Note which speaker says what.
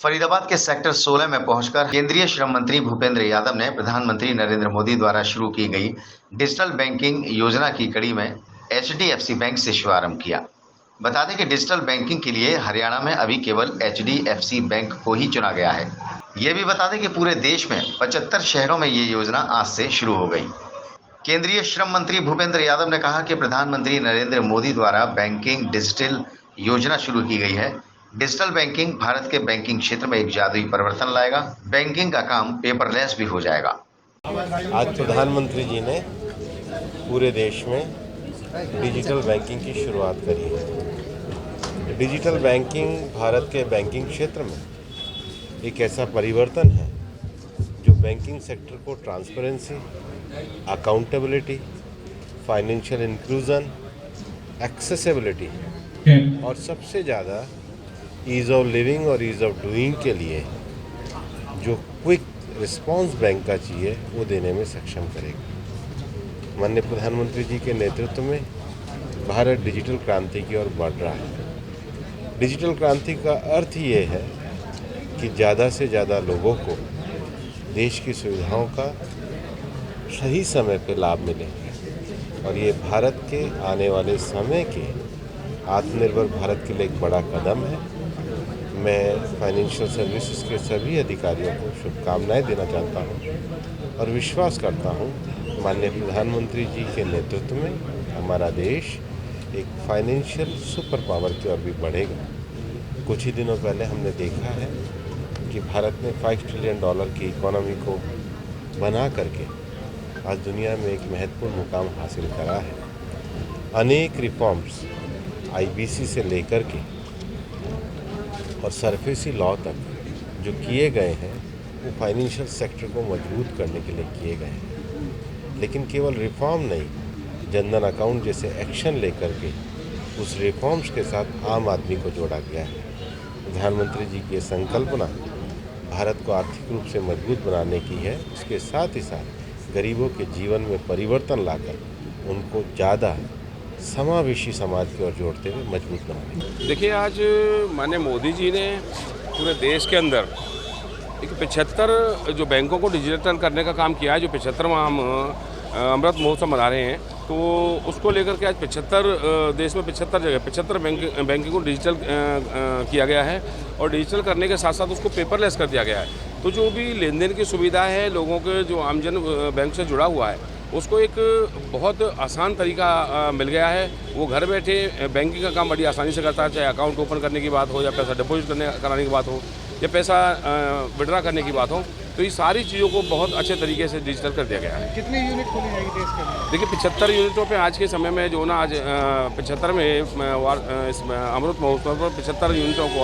Speaker 1: फरीदाबाद के सेक्टर 16 में पहुंचकर केंद्रीय श्रम मंत्री भूपेंद्र यादव ने प्रधानमंत्री नरेंद्र मोदी द्वारा शुरू की गई डिजिटल बैंकिंग योजना की कड़ी में एचडीएफसी बैंक से शुभारंभ किया। बता दें कि डिजिटल बैंकिंग के लिए हरियाणा में अभी केवल एचडीएफसी बैंक को ही चुना गया है। ये भी बता दें कि पूरे देश में 75 शहरों में ये योजना आज से शुरू हो गई। केंद्रीय श्रम मंत्री भूपेंद्र यादव ने कहा कि प्रधानमंत्री नरेंद्र मोदी द्वारा बैंकिंग डिजिटल योजना शुरू की गई है। डिजिटल बैंकिंग भारत के बैंकिंग क्षेत्र में एक जादुई परिवर्तन लाएगा। बैंकिंग का काम पेपरलेस भी हो जाएगा।
Speaker 2: आज प्रधानमंत्री जी ने पूरे देश में डिजिटल बैंकिंग की शुरुआत करी है। डिजिटल बैंकिंग भारत के बैंकिंग क्षेत्र में एक ऐसा परिवर्तन है जो बैंकिंग सेक्टर को transparency, accountability, financial inclusion, accessibility और सबसे ज़्यादा ईज़ ऑफ लिविंग और ईज़ ऑफ डूइंग के लिए जो क्विक रिस्पांस बैंक का चाहिए वो देने में सक्षम करेगा। माननीय प्रधानमंत्री जी के नेतृत्व में भारत डिजिटल क्रांति की ओर बढ़ रहा है। डिजिटल क्रांति का अर्थ ये है कि ज़्यादा से ज़्यादा लोगों को देश की सुविधाओं का सही समय पर लाभ मिले और ये भारत के आने वाले समय के आत्मनिर्भर भारत के लिए एक बड़ा कदम है। मैं फाइनेंशियल सर्विसेज के सभी अधिकारियों को शुभकामनाएं देना चाहता हूं और विश्वास करता हूं माननीय प्रधानमंत्री जी के नेतृत्व में हमारा देश एक फाइनेंशियल सुपर पावर की ओर भी बढ़ेगा। कुछ ही दिनों पहले हमने देखा है कि भारत ने $5 ट्रिलियन की इकोनॉमी को बना करके आज दुनिया में एक महत्वपूर्ण मुकाम हासिल करा है। अनेक रिफॉर्म्स आईबीसी से लेकर के और सरफेसी लॉ तक जो किए गए हैं वो फाइनेंशियल सेक्टर को मजबूत करने के लिए किए गए हैं। लेकिन केवल रिफॉर्म नहीं, जनधन अकाउंट जैसे एक्शन लेकर के उस रिफॉर्म्स के साथ आम आदमी को जोड़ा गया है। प्रधानमंत्री जी की ये संकल्पना भारत को आर्थिक रूप से मजबूत बनाने की है। उसके साथ ही साथ गरीबों के जीवन में परिवर्तन लाकर उनको ज़्यादा समावेशी समाज की ओर जोड़ते हुए मजबूत बनाने।
Speaker 3: देखिए, आज माननीय मोदी जी ने पूरे देश के अंदर एक 75 जो बैंकों को डिजिटल करने का काम किया है। जो 75वां हम अमृत महोत्सव मना रहे हैं, तो उसको लेकर के आज 75 देश में 75 जगह 75 बैंकिंग को डिजिटल किया गया है और डिजिटल करने के साथ साथ उसको पेपरलेस कर दिया गया है। तो जो भी लेन देन की सुविधा है, लोगों के जो आमजन बैंक से जुड़ा हुआ है, उसको एक बहुत आसान तरीका मिल गया है। वो घर बैठे बैंकिंग का काम बड़ी आसानी से करता है, चाहे अकाउंट ओपन करने की बात हो या पैसा डिपॉजिट कराने की बात हो या पैसा विड्रा करने की बात हो। तो ये सारी चीज़ों को बहुत अच्छे तरीके से डिजिटल कर दिया गया है।
Speaker 4: कितनी यूनिट खोली जाएगी देश के अंदर?
Speaker 3: देखिए, 75 यूनिटों पे आज के समय में जो ना आज 75 में इस अमृत महोत्सव पर 75 यूनिटों को